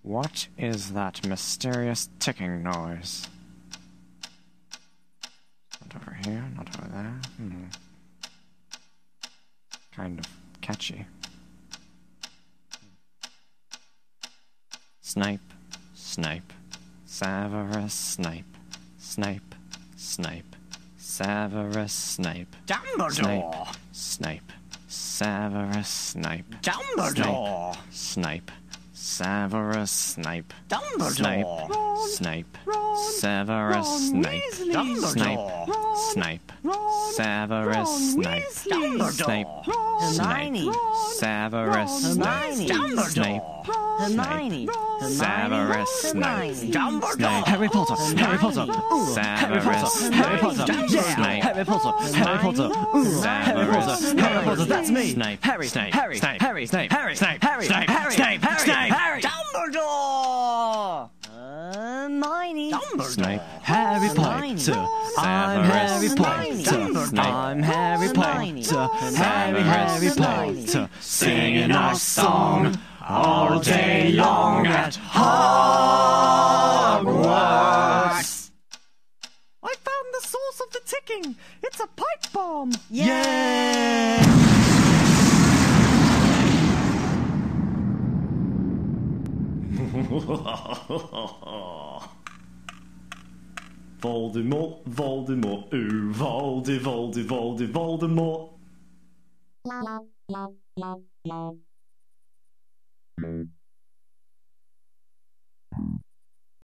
What is that mysterious ticking noise? Not over here, not over there. Kind of catchy. Snipe, snipe, Severus Snape. Snipe, snipe, Severus Snape. Dumbledore! Snape, Severus Snape. Dumbledore! Snape, Severus Snape. Dumbledore! Snape, Severus Snape. Dumbledore! Snape, Severus Snape. Snape, Hermione! Severus Snape. Dumbledore! Hermione, Severus Snape. Dumbledore! Harry Potter, Harry Potter, Severus Harry Potter, Snape. Harry Potter, Harry Potter, Harry Potter, Harry Potter, that's me. Snape, Harry, Snape, Harry, Snape, Harry, Snape, Harry, Snape, Harry, Snape, Harry, Snape, Harry, Snape, Dumbledore! Hermione. Snape, Harry Potter. I'm Harry Potter. I'm Harry Potter. Harry Potter. Singing our song all day long at Hogwarts. I found the source of the ticking. It's a pipe bomb. Yeah! Voldemort, Voldemort, ooh, Voldemort.